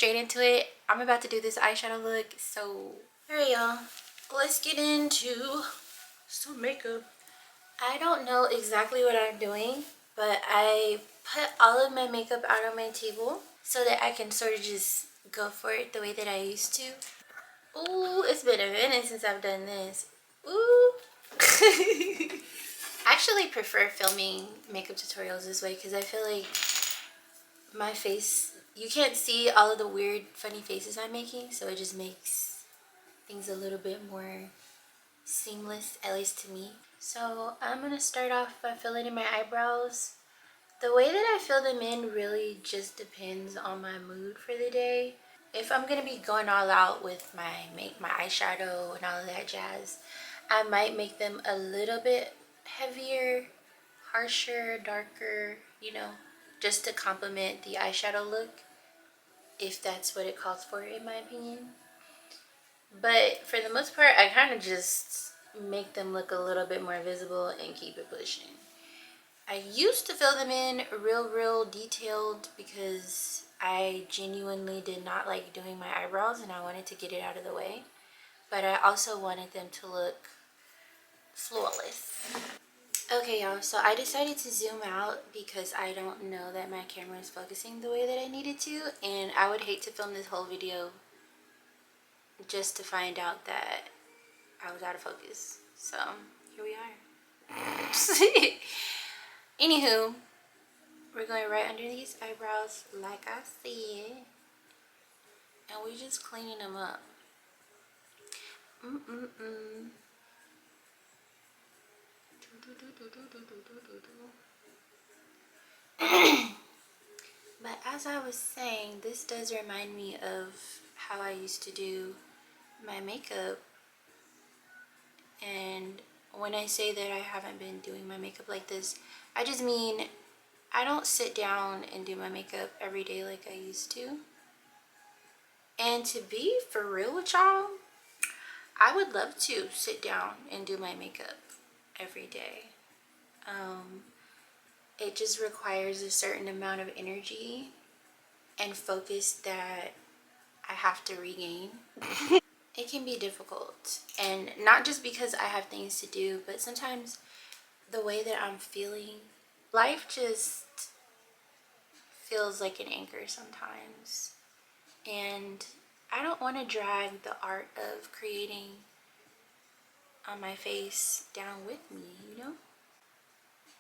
straight into it. I'm about to do this eyeshadow look, so alright y'all, let's get into some makeup. I don't know exactly what I'm doing, but I put all of my makeup out on my table so that I can sort of just go for it the way that I used to. Ooh, it's been a minute since I've done this. Ooh. I actually prefer filming makeup tutorials this way because I feel like my face, you can't see all of the weird funny faces I'm making, so it just makes things a little bit more seamless, at least to me. So I'm gonna start off by filling in my eyebrows. The way that I fill them in really just depends on my mood for the day. If I'm gonna be going all out with my eyeshadow and all of that jazz, I might make them a little bit heavier, harsher, darker, you know, just to complement the eyeshadow look, if that's what it calls for in my opinion. But for the most part, I kind of just make them look a little bit more visible and keep it pushing. I used to fill them in real detailed because I genuinely did not like doing my eyebrows and I wanted to get it out of the way. But I also wanted them to look flawless. Okay y'all, so I decided to zoom out because I don't know that my camera is focusing the way that I needed to, and I would hate to film this whole video just to find out that I was out of focus. So here we are. Anywho, we're going right under these eyebrows like I said, and we're just cleaning them up. But as I was saying, this does remind me of how I used to do my makeup. And when I say that I haven't been doing my makeup like this, I just mean I don't sit down and do my makeup every day like I used to. And to be for real with y'all, I would love to sit down and do my makeup every day. It just requires a certain amount of energy and focus that I have to regain. It can be difficult, and not just because I have things to do, but sometimes the way that I'm feeling, life just feels like an anchor sometimes, and I don't want to drag the art of creating on my face down with me, you know?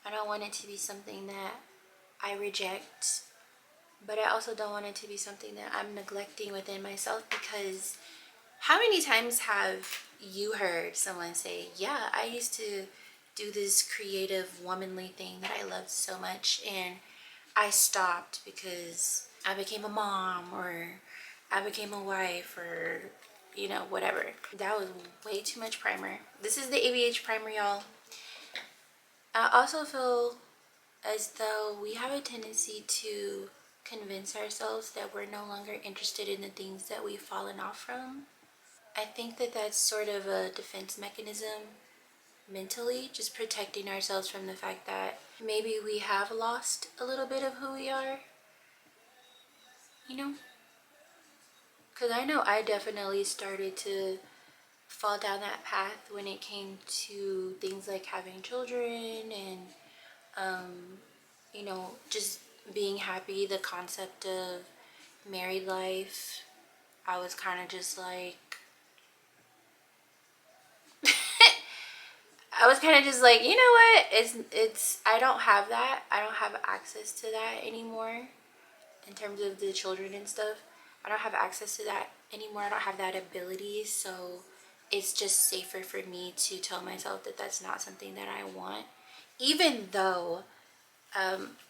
I don't want it to be something that I reject, but I also don't want it to be something that I'm neglecting within myself, because how many times have you heard someone say, yeah, I used to do this creative womanly thing that I loved so much and I stopped because I became a mom or I became a wife or, you know, whatever. That was way too much primer. This is the ABH primer, y'all. I also feel as though we have a tendency to convince ourselves that we're no longer interested in the things that we've fallen off from. I think that that's sort of a defense mechanism mentally, just protecting ourselves from the fact that maybe we have lost a little bit of who we are, you know? Because I know I definitely started to fall down that path when it came to things like having children and, you know, just being happy, the concept of married life. I was kind of just like, you know what? I don't have that. I don't have access to that anymore in terms of the children and stuff. I don't have access to that anymore. I don't have that ability. So it's just safer for me to tell myself that that's not something that I want. Even though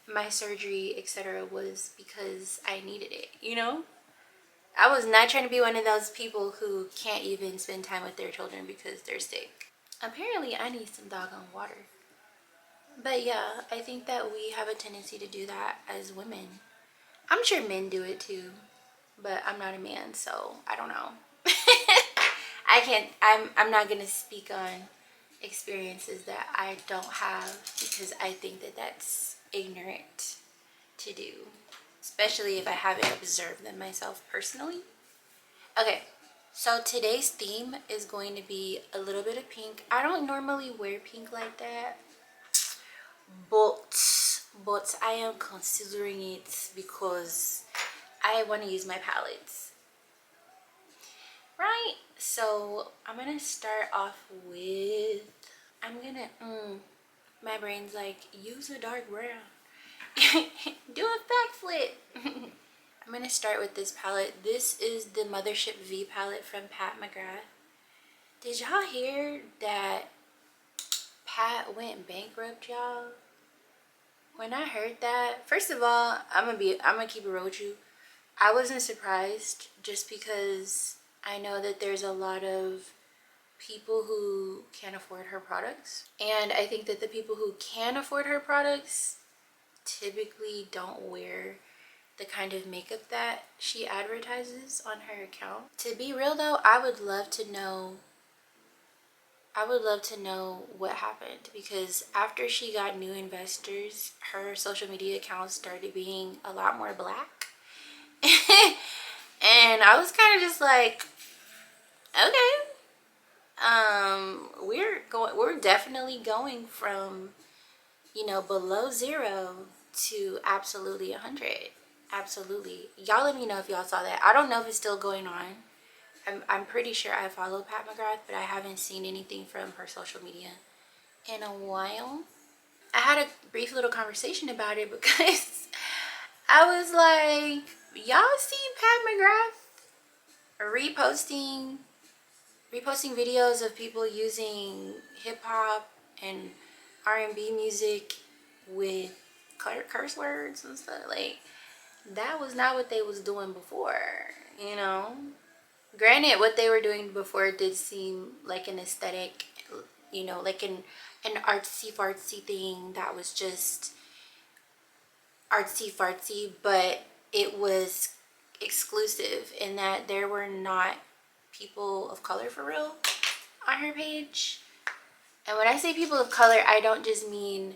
my surgery, etc., was because I needed it, you know? I was not trying to be one of those people who can't even spend time with their children because they're sick. Apparently, I need some doggone water. But yeah, I think that we have a tendency to do that as women. I'm sure men do it too, but I'm not a man, so I don't know. I'm not gonna speak on experiences that I don't have because I think that that's ignorant to do. especially if I haven't observed them myself personally. Okay, so today's theme is going to be a little bit of pink. I don't normally wear pink like that, but I am considering it because I want to use my palettes, right? So I'm gonna start off with, I'm gonna my brain's like, use a dark brown. Do a backflip. I'm gonna start with this palette. This is the Mothership V palette from Pat McGrath. Did y'all hear that Pat went bankrupt, y'all? When I heard that, first of all, I'm gonna keep it real with you. I wasn't surprised, just because I know that there's a lot of people who can't afford her products. And I think that the people who can afford her products typically don't wear the kind of makeup that she advertises on her account. To be real though, I would love to know what happened, because after she got new investors, her social media accounts started being a lot more black. And I was kind of just like, okay, we're definitely going from, below 0 to absolutely 100. Absolutely. Y'all let me know if y'all saw that. I don't know if it's still going on. I'm pretty sure I follow Pat McGrath, but I haven't seen anything from her social media in a while. I had a brief little conversation about it because I was like, y'all seen Pat McGrath reposting videos of people using hip hop and R&B music with curse words and stuff? Like, that was not what they was doing before, Granted, what they were doing before did seem like an aesthetic, like an artsy fartsy thing that was just artsy fartsy, but it was exclusive in that there were not people of color for real on her page. And when I say people of color, I don't just mean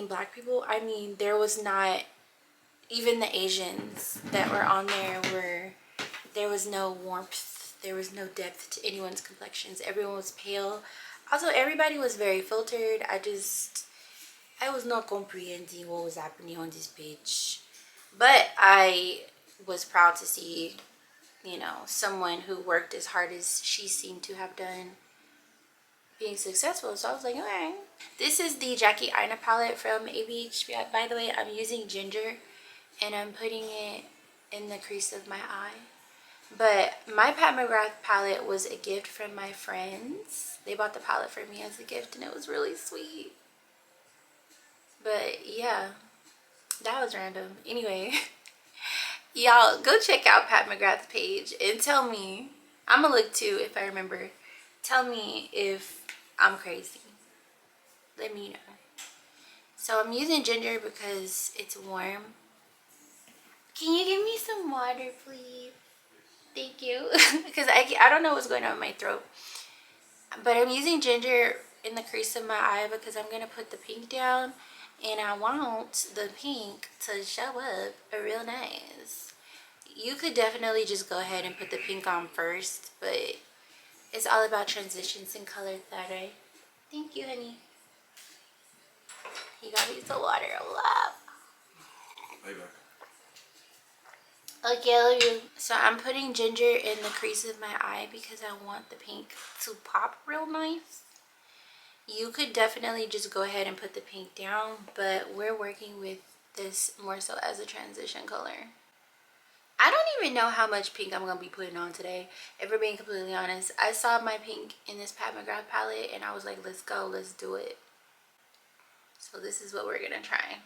black people. I mean, there was not even the Asians that were on there was no warmth, there was no depth to anyone's complexions. Everyone was pale. Also, everybody was very filtered. I was not comprehending what was happening on this page. But I was proud to see, someone who worked as hard as she seemed to have done being successful. So I was like, okay. This is the Jackie Aina palette from ABH. By the way, I'm using ginger and I'm putting it in the crease of my eye. But my Pat McGrath palette was a gift from my friends. They bought the palette for me as a gift and it was really sweet. But yeah, that was random. Anyway, y'all go check out Pat McGrath's page and tell me, I'm gonna look too if I remember. Tell me if I'm crazy. Let me know. So I'm using ginger because it's warm. Can you give me some water, please? Thank you. Because I don't know what's going on with my throat. But I'm using ginger in the crease of my eye because I'm going to put the pink down. And I want the pink to show up real nice. You could definitely just go ahead and put the pink on first. But it's all about transitions and color theory. Thank you, honey. You got me some water. Love. Hey, back. Okay, I love you. So I'm putting ginger in the crease of my eye because I want the pink to pop real nice. You could definitely just go ahead and put the pink down, but we're working with this more so as a transition color. I don't even know how much pink I'm going to be putting on today. If we're being completely honest, I saw my pink in this Pat McGrath palette and I was like, let's go, let's do it. So this is what we're going to try.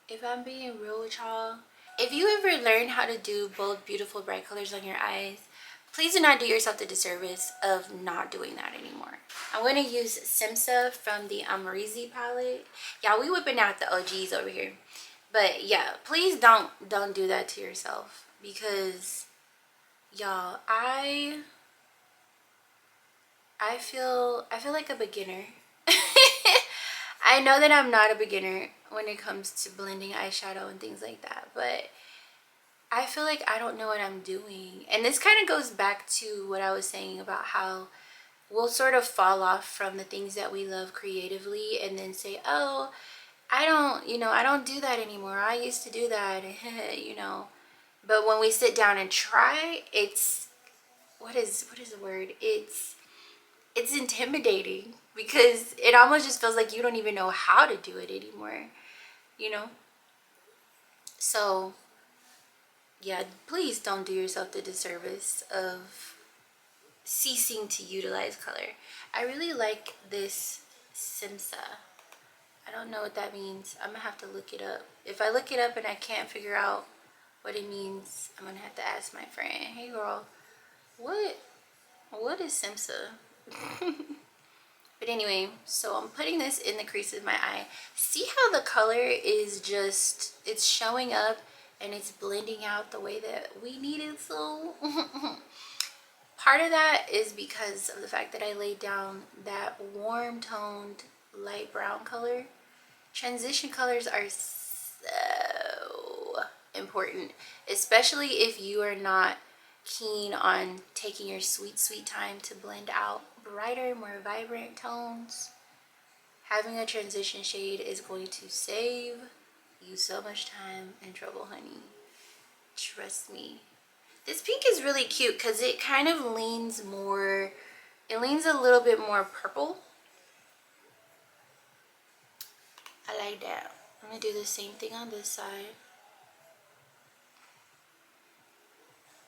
If I'm being real with y'all, if you ever learn how to do bold, beautiful, bright colors on your eyes, please do not do yourself the disservice of not doing that anymore. I'm going to use Simsa from the Xrizz'Tina palette. Yeah, we whipping out the OGs over here. But yeah, please don't do that to yourself, because y'all, I feel like a beginner. I know that I'm not a beginner, when it comes to blending eyeshadow and things like that. But I feel like I don't know what I'm doing. And this kind of goes back to what I was saying about how we'll sort of fall off from the things that we love creatively and then say, oh, I don't do that anymore. I used to do that, you know. But when we sit down and try, it's, what is the word? It's intimidating because it almost just feels like you don't even know how to do it anymore, you know? So, yeah, please don't do yourself the disservice of ceasing to utilize color. I really like this Simsa. I don't know what that means. I'm gonna have to look it up. If I look it up and I can't figure out what it means, I'm gonna have to ask my friend, hey girl, what is Simsa? But anyway, so I'm putting this in the crease of my eye. See how the color is just, it's showing up and it's blending out the way that we need it so. Part of that is because of the fact that I laid down that warm toned light brown color. Transition colors are so important, especially if you are not keen on taking your sweet time to blend out brighter, more vibrant tones. Having a transition shade is going to save you so much time and trouble, honey. Trust me. This pink is really cute because it kind of leans more, it leans a little bit more purple. I like that. I'm gonna do the same thing on this side.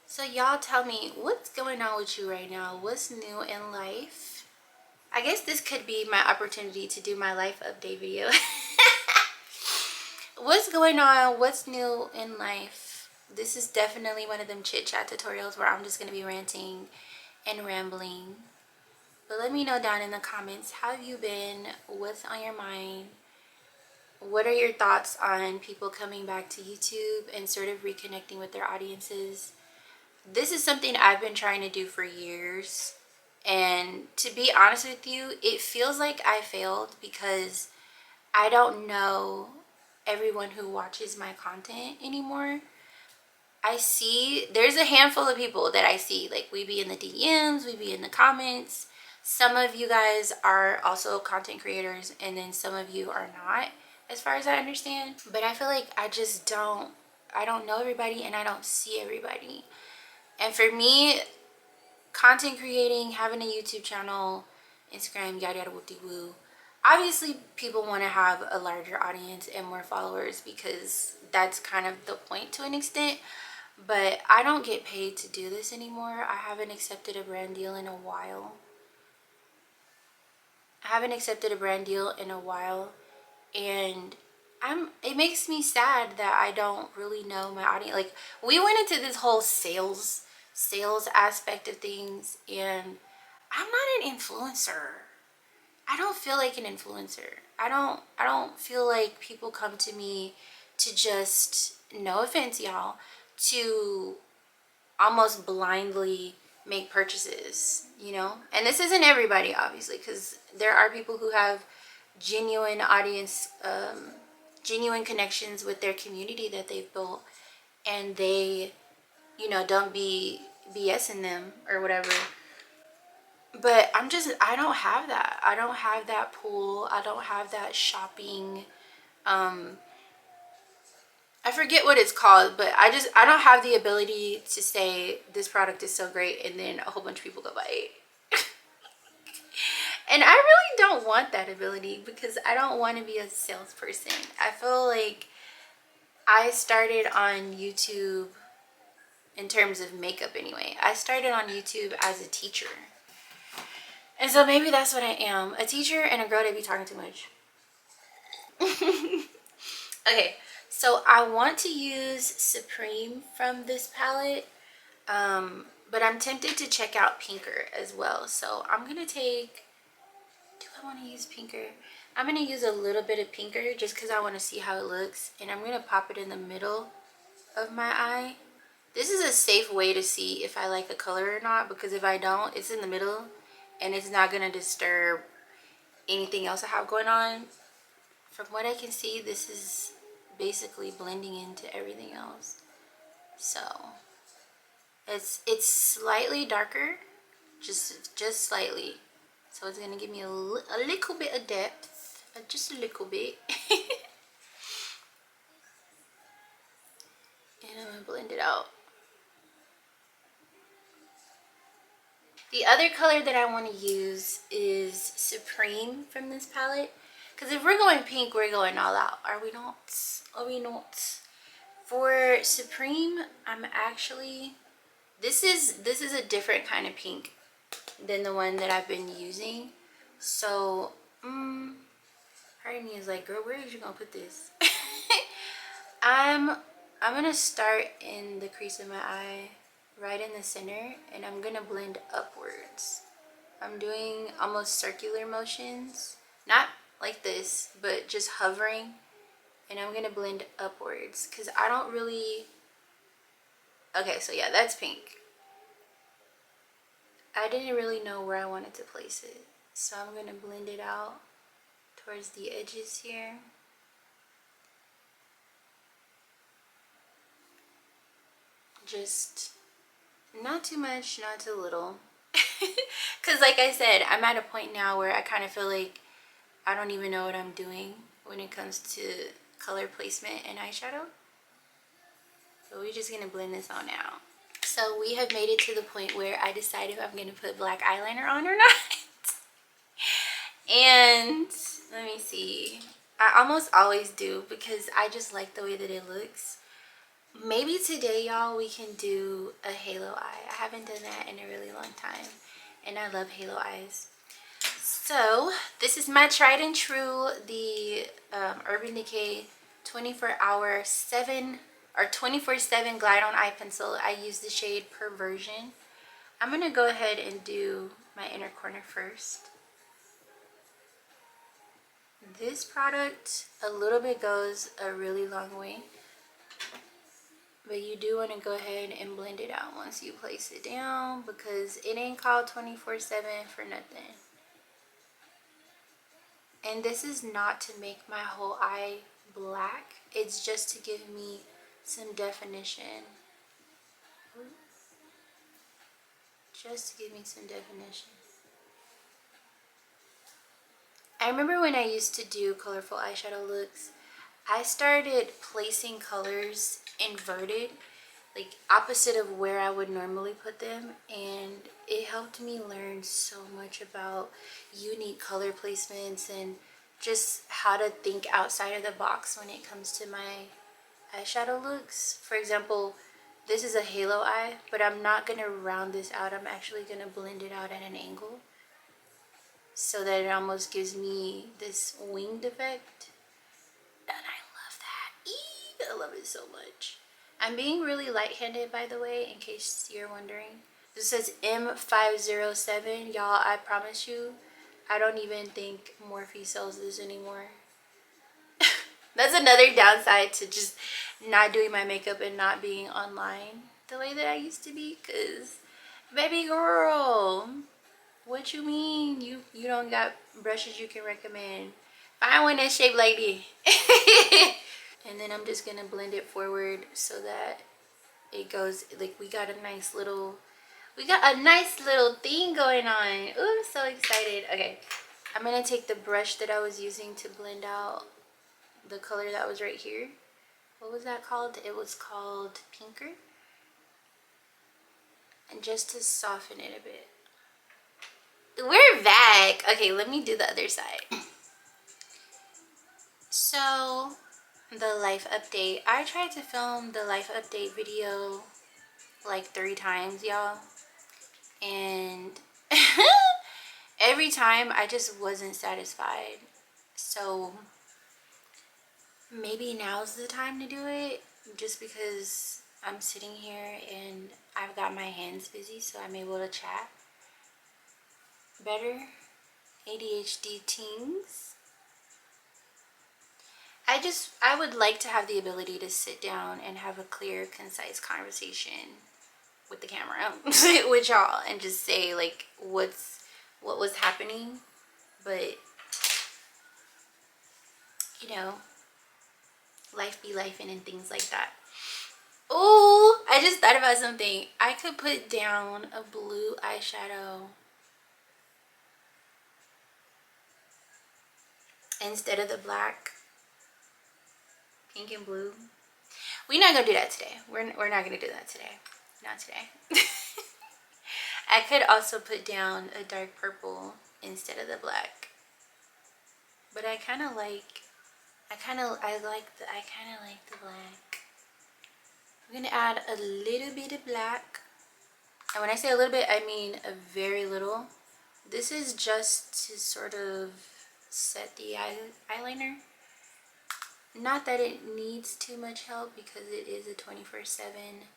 So y'all tell me, what's going on with you right now? What's new in life? I guess this could be my opportunity to do my life update video. What's going on? What's new in life? This is definitely one of them chit chat tutorials where I'm just gonna be ranting and rambling. But let me know down in the comments, how have you been? What's on your mind? What are your thoughts on people coming back to YouTube and sort of reconnecting with their audiences? This is something I've been trying to do for years. And to be honest with you, it feels like I failed because I don't know everyone who watches my content anymore. I see, there's a handful of people that I see, like we be in the DMs, we be in the comments. Some of you guys are also content creators and then some of you are not, as far as I understand. But I feel like I don't know everybody and I don't see everybody. And for me, content creating, having a YouTube channel, Instagram, yada yada whoop de woo. Obviously, people want to have a larger audience and more followers because that's kind of the point to an extent. But I don't get paid to do this anymore. I haven't accepted a brand deal in a while. And it makes me sad that I don't really know my audience. Like, we went into this whole sales aspect of things, and I'm not an influencer. I don't feel like an influencer. I don't feel like people come to me to just, no offense y'all, to almost blindly make purchases, you know? And this isn't everybody, obviously, because there are people who have genuine audience, genuine connections with their community that they've built, and they, you know, don't be BSing them or whatever. But I don't have that. I don't have that pool. I don't have that shopping. I forget what it's called, but I don't have the ability to say this product is so great and then a whole bunch of people go buy it. And I really don't want that ability because I don't want to be a salesperson. I feel like I started on YouTube, in terms of makeup anyway, I started on YouTube as a teacher. And so maybe that's what I am, a teacher and a girl that be talking too much. Okay, so I want to use Supreme from this palette, but I'm tempted to check out Pinker as well. So I'm gonna take, do I want to use Pinker? I'm gonna use a little bit of Pinker just because I want to see how it looks, and I'm gonna pop it in the middle of my eye. This is a safe way to see if I like a color or not, because if I don't, it's in the middle and it's not gonna disturb anything else I have going on. from what I can see, this is basically blending into everything else. So it's slightly darker, just slightly. So it's gonna give me a little bit of depth, just a little bit. And I'm gonna blend it out. The other color that I want to use is Supreme from this palette. Because if we're going pink, we're going all out. Are we not? Are we not? For Supreme, I'm actually... This is a different kind of pink than the one that I've been using. So, part of me is like, girl, where are you gonna put this? I'm gonna start in the crease of my eye, right in the center, and I'm gonna blend upwards. I'm doing almost circular motions, not like this, but just hovering, and I'm gonna blend upwards because I don't really... Okay, so yeah, that's pink. I didn't really know where I wanted to place it, so I'm gonna blend it out towards the edges here. Just not too much, not too little. Because like I said, I'm at a point now where I kind of feel like I don't even know what I'm doing when it comes to color placement and eyeshadow. So we're just gonna blend this on out. So we have made it to the point where I decided if I'm gonna put black eyeliner on or not. And let me see. I almost always do because I just like the way that it looks. Maybe today, y'all, we can do a halo eye. I haven't done that in a really long time, and I love halo eyes. So this is my tried and true, the Urban Decay 24-hour 24/7 glide on eye pencil. I use the shade Perversion. I'm gonna go ahead and do my inner corner first. This product a little bit goes a really long way, but you do want to go ahead and blend it out once you place it down because it ain't called 24/7 for nothing. And this is not to make my whole eye black, it's just to give me some definition. Just to give me some definition. I remember when I used to do colorful eyeshadow looks, I started placing colors inverted, like opposite of where I would normally put them, and it helped me learn so much about unique color placements and just how to think outside of the box when it comes to my eyeshadow looks. For example, this is a halo eye, but I'm not gonna round this out. I'm actually gonna blend it out at an angle so that it almost gives me this winged effect. And I love that. Eee, I love it so much. I'm being really light-handed, by the way, in case you're wondering. This says M507. Y'all, I promise you, I don't even think Morphe sells this anymore. That's another downside to just not doing my makeup and not being online the way that I used to be. Because, baby girl, what you mean? You don't got brushes you can recommend? Find one that's shaped like this. And then I'm just gonna blend it forward so that it goes like we got a nice little thing going on. Ooh, I'm so excited. Okay, I'm gonna take the brush that I was using to blend out the color that was right here. What was that called? It was called Pinker. And just to soften it a bit. We're back. Okay, let me do the other side. So, the life update. I tried to film the life update video like 3 times, y'all. And every time I just wasn't satisfied. So, maybe now's the time to do it. Just because I'm sitting here and I've got my hands busy, so I'm able to chat better. ADHD teens. I would like to have the ability to sit down and have a clear, concise conversation with the camera with y'all and just say like what was happening. But you know, life be life and things like that. Oh, I just thought about something. I could put down a blue eyeshadow instead of the black, pink and blue. We're not gonna do that today. We're not gonna do that today. Not today. I could also put down a dark purple instead of the black. But I kind of like the black. I'm gonna add a little bit of black. And when I say a little bit, I mean a very little. This is just to sort of set the eyeliner. Not that it needs too much help because it is a 24/7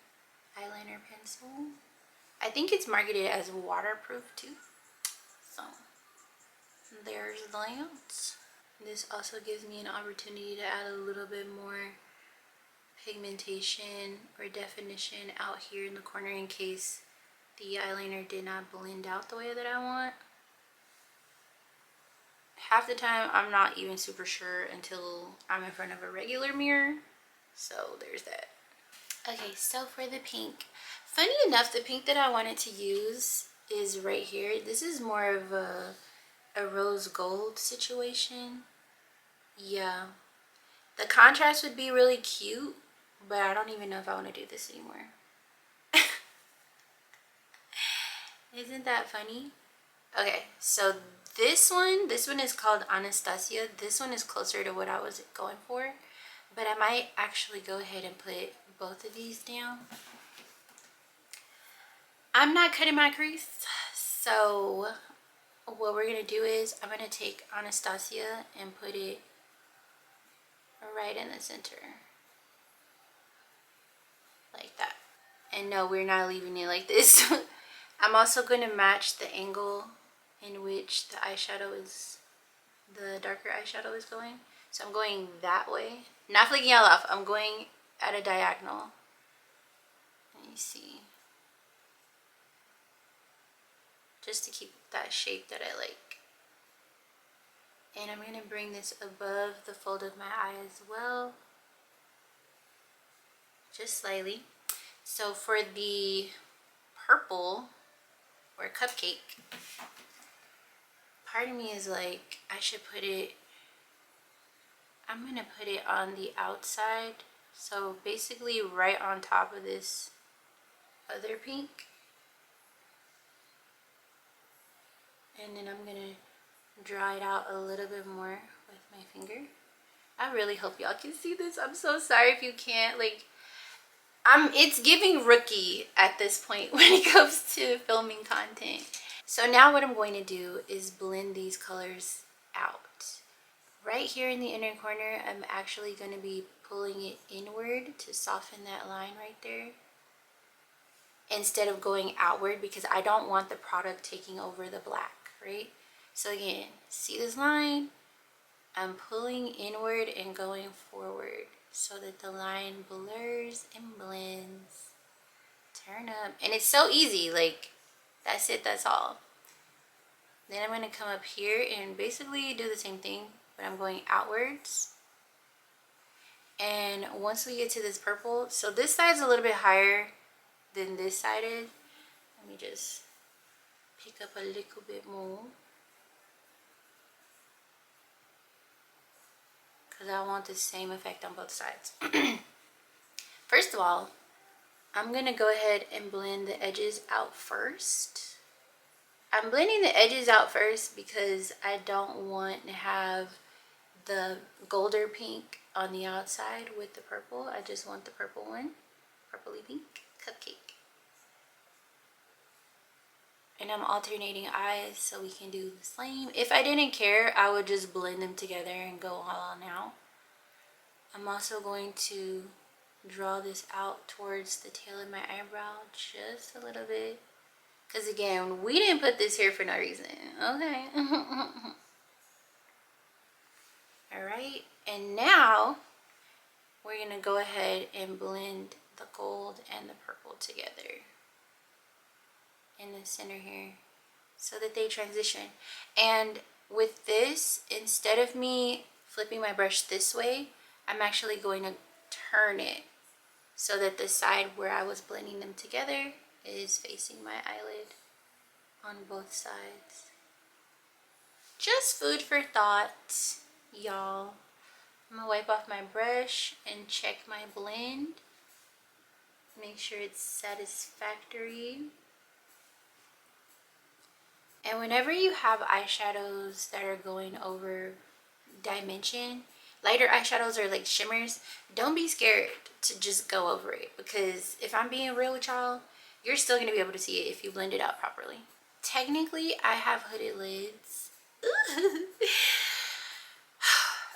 eyeliner pencil. I think it's marketed as waterproof too. So there's that. This also gives me an opportunity to add a little bit more pigmentation or definition out here in the corner in case the eyeliner did not blend out the way that I want. Half the time I'm not even super sure until I'm in front of a regular mirror. So there's that. Okay, so for the pink, funny enough, the pink that I wanted to use is right here. This is more of a rose gold situation. Yeah, the contrast would be really cute, but I don't even know if I want to do this anymore. Isn't that funny? Okay, so this one is called Anastasia. This one is closer to what I was going for, but I might actually go ahead and put both of these down. I'm not cutting my crease, so what we're gonna do is I'm gonna take Anastasia and put it right in the center, like that. And no, we're not leaving it like this. I'm also gonna match the angle in which the darker eyeshadow is going. So I'm going that way, not flicking y'all off. I'm going at a diagonal. Let me see. Just to keep that shape that I like. And I'm gonna bring this above the fold of my eye as well. Just slightly. So for the purple or cupcake, part of me is like, I'm gonna put it on the outside. So basically right on top of this other pink. And then I'm gonna draw it out a little bit more with my finger. I really hope y'all can see this. I'm so sorry if you can't. Like, it's giving rookie at this point when it comes to filming content. So now what I'm going to do is blend these colors out. Right here in the inner corner, I'm actually going to be pulling it inward to soften that line right there, instead of going outward, because I don't want the product taking over the black, right? So again, see this line? I'm pulling inward and going forward so that the line blurs and blends. Turn up. And it's so easy, like, that's it, that's all. Then I'm going to come up here and basically do the same thing, but I'm going outwards. And once we get to this purple, so this side's a little bit higher than this side is. Let me just pick up a little bit more, because I want the same effect on both sides. First of all, I'm going to go ahead and blend the edges out first. I'm blending the edges out first because I don't want to have the golder pink on the outside with the purple. I just want the purple one, purpley pink cupcake. And I'm alternating eyes so we can do the same. If I didn't care, I would just blend them together and go all on out. I'm also going to draw this out towards the tail of my eyebrow just a little bit. Because again, we didn't put this here for no reason, okay? Alright, and now we're going to go ahead and blend the gold and the purple together in the center here so that they transition. And with this, instead of me flipping my brush this way, I'm actually going to turn it so that the side where I was blending them together is facing my eyelid on both sides. Just food for thought, y'all. I'm gonna wipe off my brush and check my blend. Make sure it's satisfactory. And whenever you have eyeshadows that are going over dimension, lighter eyeshadows or like shimmers, don't be scared to just go over it, because if I'm being real with y'all, you're still gonna be able to see it if you blend it out properly. Technically, I have hooded lids.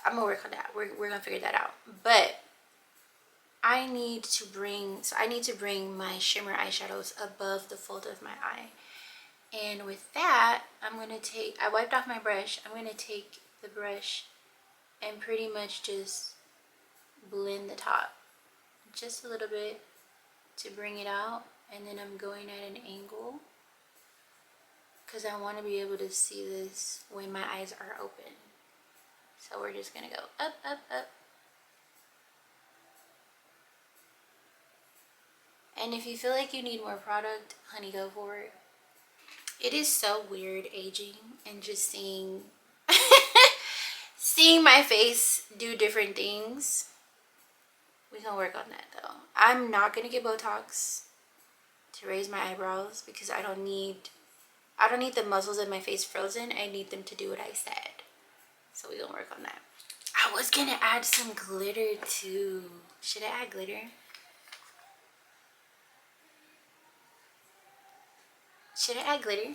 I'm gonna work on that. We're gonna figure that out. But I need to bring my shimmer eyeshadows above the fold of my eye. And with that, I wiped off my brush. I'm gonna take the brush and pretty much just blend the top just a little bit to bring it out. And then I'm going at an angle because I want to be able to see this when my eyes are open. So we're just gonna go up, up, up. And if you feel like you need more product, honey, go for it. It is so weird aging and just seeing seeing my face do different things. We gonna work on that though. I'm not gonna get Botox to raise my eyebrows because I don't need the muscles in my face frozen. I need them to do what I said. So we gonna work on that. I was gonna add some glitter too. Should I add glitter? Should I add glitter?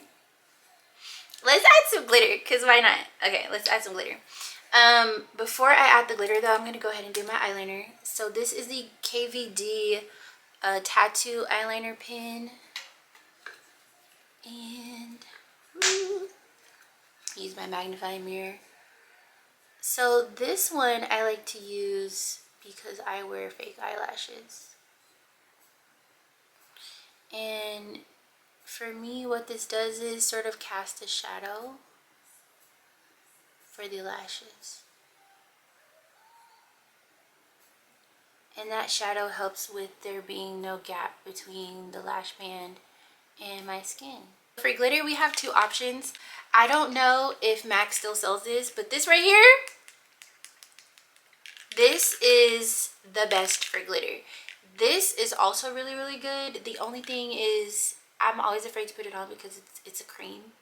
Let's add some glitter, because why not? Okay, let's add some glitter. Before I add the glitter though, I'm gonna go ahead and do my eyeliner. So this is the KVD tattoo eyeliner pen. And use my magnifying mirror. So this one I like to use because I wear fake eyelashes. And for me, what this does is sort of cast a shadow for the lashes. And that shadow helps with there being no gap between the lash band and my skin. For glitter, we have two options. I don't know if MAC still sells this, but this right here, this is the best for glitter. This is also really, really good. The only thing is I'm always afraid to put it on because it's a cream.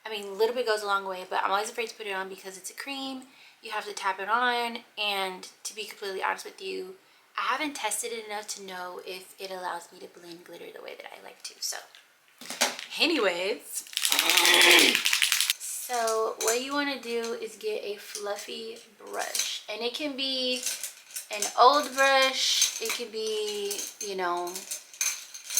I mean, a little bit goes a long way, but I'm always afraid to put it on because it's a cream. You have to tap it on, and to be completely honest with you, I haven't tested it enough to know if it allows me to blend glitter the way that I like to. So anyways, so what you want to do is get a fluffy brush, and it can be an old brush, it could be, you know,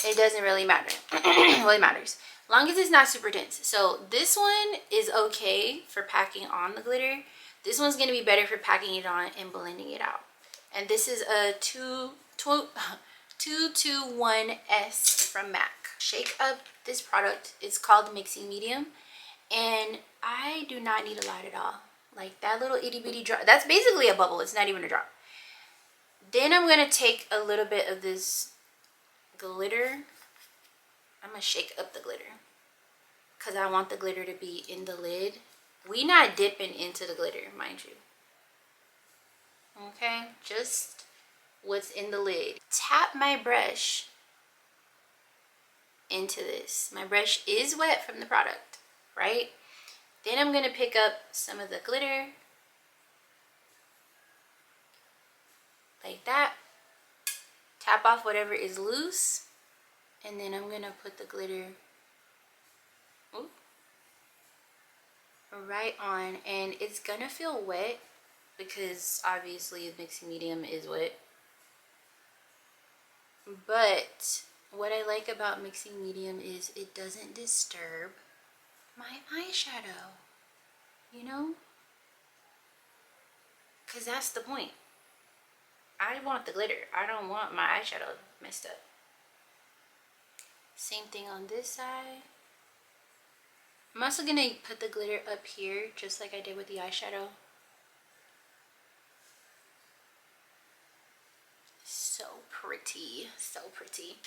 it doesn't really matter. Well, it matters as long as it's not super dense. So this one is okay for packing on the glitter. This one's going to be better for packing it on and blending it out. And this is a 221S from MAC. Shake up this product. It's called Mixing Medium, and I do not need a lot at all. Like that little itty bitty drop, that's basically a bubble. It's not even a drop. Then I'm going to take a little bit of this glitter. I'm going to shake up the glitter because I want the glitter to be in the lid. We not dipping into the glitter, mind you. Okay, just what's in the lid. Tap my brush into this. My brush is wet from the product, right? Then I'm going to pick up some of the glitter like that. Tap off whatever is loose, and then I'm going to put the glitter right on, and it's going to feel wet because obviously the mixing medium is wet. But what I like about mixing medium is it doesn't disturb my eyeshadow, you know? Because that's the point. I want the glitter. I don't want my eyeshadow messed up. Same thing on this side. I'm also going to put the glitter up here just like I did with the eyeshadow. pretty, so pretty.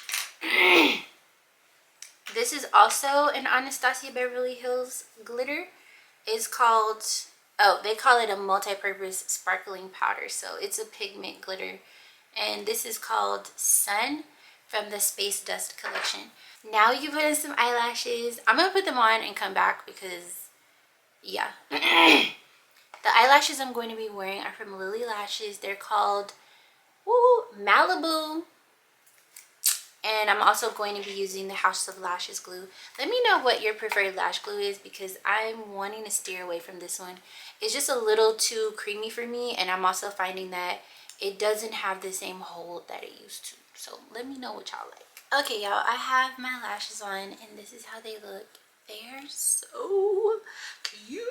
This is also an Anastasia Beverly Hills glitter. It's called, oh, they call it a multi-purpose sparkling powder. So it's a pigment glitter. And this is called Sun from the Space Dust collection. Now you put in some eyelashes. I'm going to put them on and come back because, yeah. The eyelashes I'm going to be wearing are from Lily Lashes. They're called Malibu. And I'm also going to be using the House of Lashes glue. Let me know what your preferred lash glue is because I'm wanting to steer away from this one. It's just a little too creamy for me, and I'm also finding that it doesn't have the same hold that it used to. So let me know what y'all like. Okay, y'all, I have my lashes on, and this is how they look. They are so cute.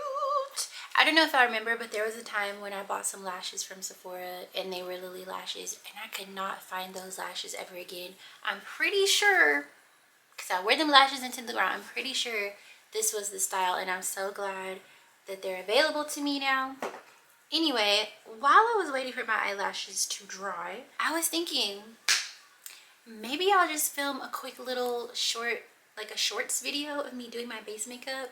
I don't know if I remember, but there was a time when I bought some lashes from Sephora and they were Lily Lashes, and I could not find those lashes ever again. I'm pretty sure, because I wear them lashes into the ground, I'm pretty sure this was the style, and I'm so glad that they're available to me now. Anyway, while I was waiting for my eyelashes to dry, I was thinking maybe I'll just film a quick little short, like a shorts video of me doing my base makeup,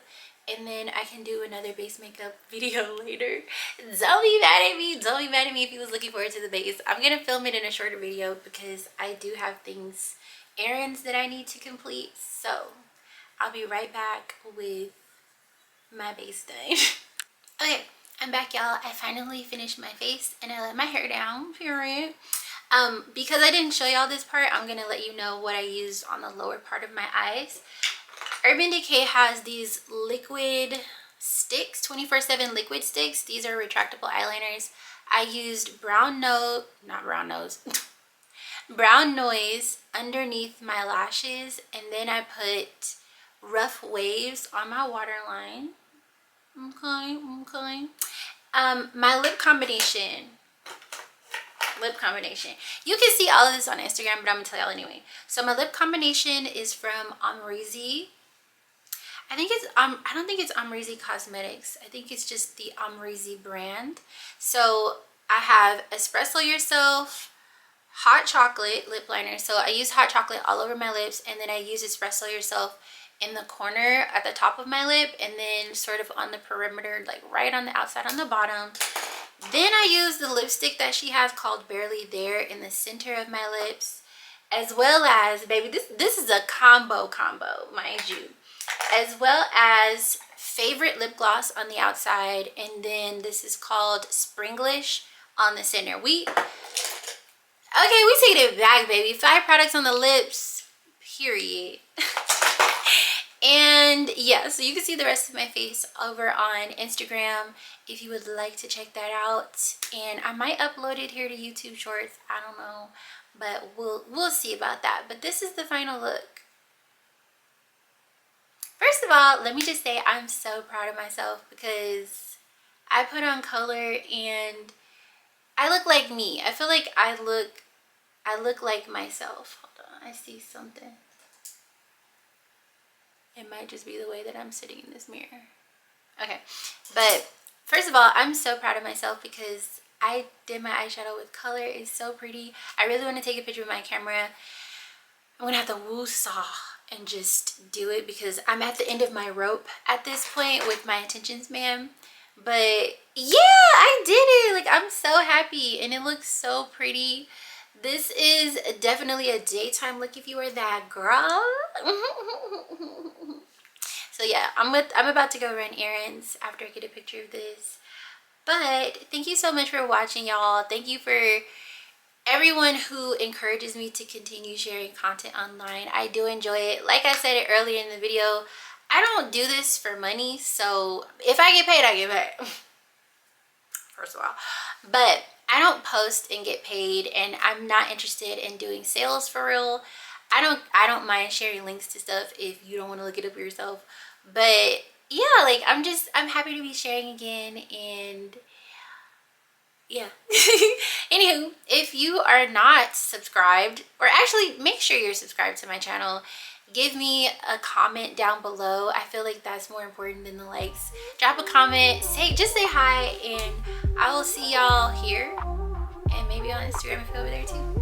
and then I can do another base makeup video later. Don't be mad at me. Don't be mad at me if you was looking forward to the base. I'm gonna film it in a shorter video because I do have things, errands that I need to complete. So I'll be right back with my base done. Okay, I'm back, y'all. I finally finished my face and I let my hair down, period. Because I didn't show y'all this part, I'm gonna let you know what I used on the lower part of my eyes. Urban Decay has these liquid sticks, 24/7 liquid sticks. These are retractable eyeliners. I used brown noise underneath my lashes, and then I put rough waves on my waterline. Okay. My lip combination. You can see all of this on Instagram, but I'm gonna tell y'all anyway. So my lip combination is from Amrezy. I don't think it's Amrezy Cosmetics. I think it's just the Amrezy brand. So I have Espresso Yourself hot chocolate lip liner. So I use hot chocolate all over my lips, and then I use Espresso Yourself in the corner at the top of my lip, and then sort of on the perimeter, like right on the outside on the bottom. Then I use the lipstick that she has called Barely There in the center of my lips, as well as, baby, this is a combo, mind you, as well as Favorite lip gloss on the outside, and then this is called Springlish on the center. We taking it back, baby. 5 products on the lips, period. And yeah, so you can see the rest of my face over on Instagram if you would like to check that out. And I might upload it here to YouTube Shorts. I don't know, but we'll see about that. But this is the final look. First of all, let me just say I'm so proud of myself because I put on color and I look like me. I feel like I look like myself. Hold on, I see something. It might just be the way that I'm sitting in this mirror. Okay, but first of all, I'm so proud of myself because I did my eyeshadow with color. It's so pretty. I really want to take a picture with my camera. I'm gonna have to woo-saw and just do it because I'm at the end of my rope at this point with my attention span. But yeah, I did it. Like, I'm so happy and it looks so pretty. This is definitely a daytime look if you are that girl. So yeah, I'm about to go run errands after I get a picture of this. But thank you so much for watching, y'all. Thank you for everyone who encourages me to continue sharing content online. I do enjoy it. Like I said it earlier in the video, I don't do this for money. So if I get paid, I get paid. First of all. But I don't post and get paid, and I'm not interested in doing sales for real. I don't mind sharing links to stuff if you don't want to look it up yourself. But yeah, like I'm happy to be sharing again, and yeah. Anywho, if you are not subscribed, or actually make sure you're subscribed to my channel, give me a comment down below. I feel like that's more important than the likes. Drop a comment, just say hi, and I will see y'all here and maybe on Instagram if you're over there too.